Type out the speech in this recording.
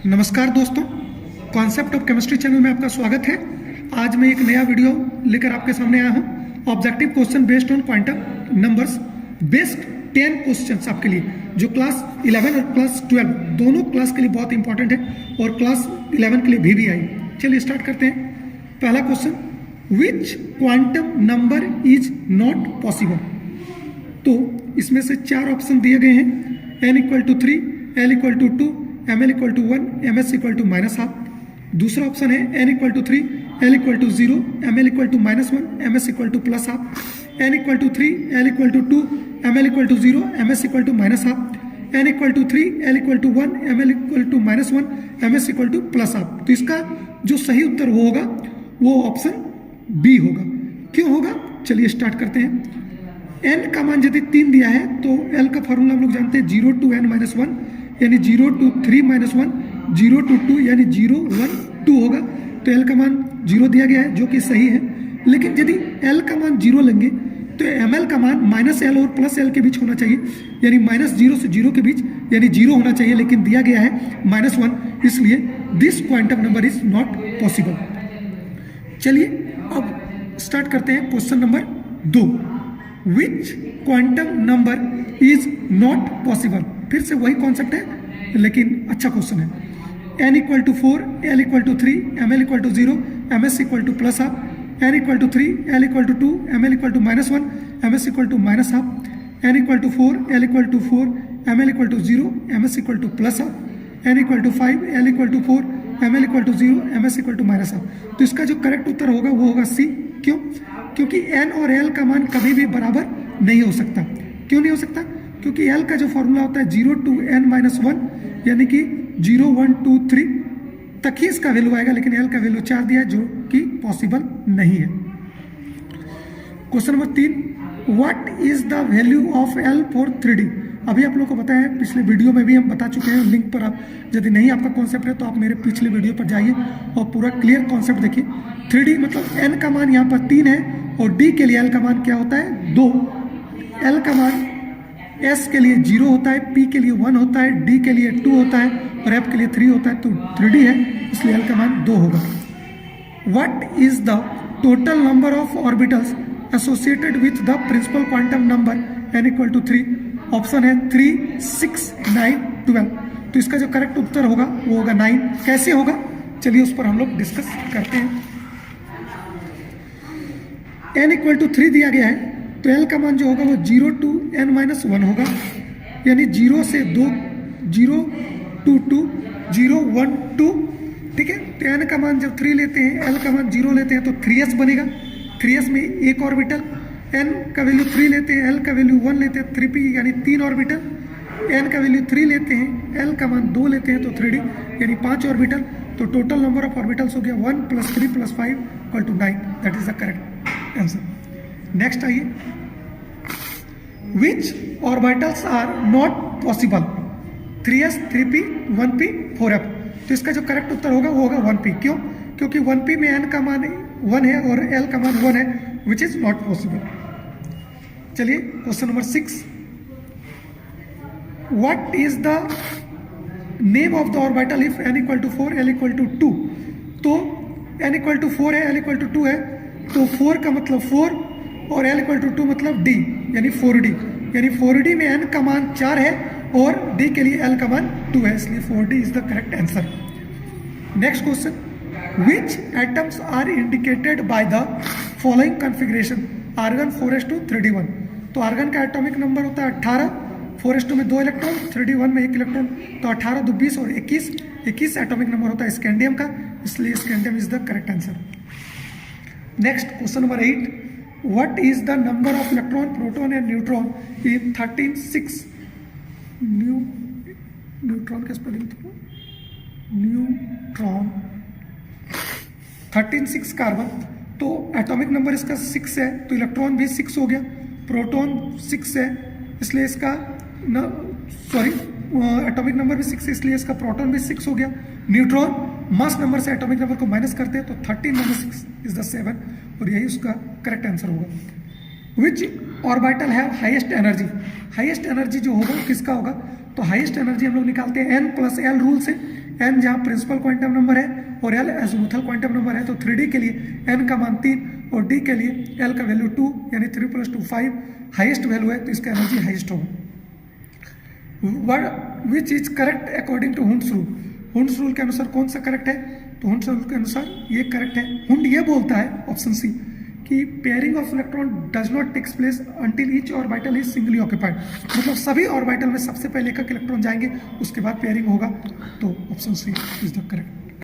नमस्कार दोस्तों, concept of chemistry channel में आपका स्वागत है। आज मैं एक नया वीडियो लेकर आपके सामने आया हूं। Objective question based on quantum numbers, based 10 questions आपके लिए, जो क्लास 11 और क्लास 12 दोनों क्लास के लिए बहुत इंपॉर्टेंट है और क्लास 11 के लिए भी आई। चलिए स्टार्ट करते हैं। पहला question, which quantum number is not possible. तो इसमें से 4 ऑप्शन दिए गए हैं। n=3, l=2, ml=1, ms=-1। दूसरा ऑप्शन है n=3, l=0, ml=-1, ms=+12। n=3, l=2, ml=0, ms=-12। n=3, l=1, ml=-1, ms=+12। तो इसका जो सही उत्तर होगा वो ऑप्शन बी होगा। क्यों होगा, चलिए स्टार्ट करते हैं। n का मान यदि 3 दिया है तो l का फॉर्मूला हम लोग जानते हैं 0 to n-1 यानी 0 to 3-1, 0 to 2 यानी 0, 1, 2 होगा। तो l का मान 0 दिया गया है जो कि सही है। लेकिन यदि l का मान 0 लेंगे तो ml का मान -l और +l के बीच होना चाहिए, यानी -0 से 0 के बीच, यानी 0 होना चाहिए, लेकिन दिया गया है -1, इसलिए this quantum number is not possible. चलिए अब स्टार्ट करते हैं question number 2। Which quantum number is not possible. फिर से वही कॉन्सेप्ट है लेकिन अच्छा क्वेश्चन है। n=4, l=3, ml=0, ms=+12। n=3, l=2, ml=-1, ms=-12। n=4, l=4, ml=0, ms=+12। n=5, l=4, ml=0, ms=-12। तो इसका जो करेक्ट उत्तर होगा वो होगा सी। क्यों? क्योंकि n और l का मान कभी भी बराबर नहीं हो सकता। क्यों नहीं हो सकता? क्योंकि l का जो फॉर्मूला होता है 0 to n-1 यानी कि 0, 1, 2, 3 तक ही इसका वैल्यू आएगा, लेकिन l का वैल्यू 4 दिया है जो कि पॉसिबल नहीं है। Question number 3, what is the value of l for 3D। अभी आप लोग को पता है, पिछले वीडियो में भी हम बता चुके हैं। लिंक पर आप, यदि नहीं आपका कॉन्सेप्ट है तो आप मेरे पिछले वीडियो पर जाइए और पूरा क्लियर कॉन्सेप्ट देखिए। 3D मतलब n का मान यहाँ पर 3 है और d के लिए l का मान क्या होता है 2। l का मान s के लिए 0 होता है, p के लिए 1 होता है, d के लिए 2 होता है और f के लिए 3 होता है। तो 3D है इसलिए l का मान 2 होगा। What is the total number of orbitals associated with the principal quantum number n=3। Option है 3, 6, 9, 12। तो इसका जो करेक्ट उत्तर होगा वो होगा 9। कैसे होगा, चलिए उस पर हम लोग डिस्कस करते हैं। n=3 दिया गया है तो l का मान जो होगा वो 0 to n-1 होगा, यानी 0 से 2, 0 to 2, 0, 1, 2। ठीक है, तो n का मान जब 3 लेते हैं, l का मान 0 लेते हैं तो 3s बनेगा। 3s में एक ऑर्बिटल, n का वैल्यू 3 लेते हैं, l का वैल्यू 1 लेते हैं, 3p यानी 3 ऑर्बिटल। n का वैल्यू 3 लेते हैं, l का मान 2 लेते हैं तो 3d यानी 5 ऑर्बिटल। तो टोटल नंबर ऑफ ऑर्बिटल्स हो गया 1 + 3 + 5 = 9। That is the correct answer. Next आइए, which orbitals are not possible. 3s, 3p, 1p, 4f। तो इसका जो करेक्ट उत्तर होगा वो होगा 1p। क्यों? क्योंकि 1p में n का मान 1 है और l का मान 1 है, विच इज नॉट पॉसिबल। चलिए question number 6, what is the name of the orbital if n=4, l=2। तो n=4 है, l=2 है, तो 4 का मतलब 4 और l=2 मतलब d यानी 4d, यानी 4d में n का मान 4 है और d के लिए l का मान 2 है, इसलिए 4d is the correct answer. Next question, which atoms are indicated by the following configuration. Argon 4s2 तो आर्गन का एटॉमिक नंबर होता है 18, 4s2 में 2 इलेक्ट्रॉन, 3d1 में 1 इलेक्ट्रॉन, तो 18, 2, 20 और 21 एटॉमिक नंबर होता है स्कैंडियम का, इसलिए scandium is the correct answer. Next question number 8, what is the number of electron, proton and neutron in 13-6। Neutron का स्पेलिंग तो न्यूट्रॉन 13-6 कार्बन, तो एटॉमिक नंबर इसका 6 है तो इलेक्ट्रॉन भी 6 हो गया, प्रोटॉन 6 है इसलिए इसका एटॉमिक नंबर भी 6 है इसलिए इसका प्रोटॉन भी 6 हो गया। न्यूट्रॉन मास नंबर से एटॉमिक नंबर को माइनस करते हैं तो 13 - 6 इज द 7 और यही उसका करेक्ट आंसर होगा। Which orbital have highest energy. Highest energy जो होगा किसका होगा, तो हाईएस्ट एनर्जी हम लोग निकालते हैं n + l रूल से। एन जहाँ प्रिंसिपल क्वांटम नंबर है और एल एजिमुथल क्वांटम नंबर है, तो 3D के लिए एन का मान 3 और डी के लिए एल का वैल्यू 2, यानी 3 + 2 5 हाईएस्ट वैल्यू है, तो इसका एनर्जी हाईएस्ट होगा। Which is correct according to Hund's rule? Hund's rule के अनुसार कौन सा करेक्ट है? तो हुंड्स रूल के अनुसार ये करेक्ट है। हुंड ये बोलता है, ऑप्शन सी, कि pairing of electron does not takes place until each orbital is singly occupied, मतलब सभी ऑर्बिटल में सबसे पहले एक इलेक्ट्रॉन जाएंगे, उसके बाद पेयरिंग होगा। तो option C is the correct.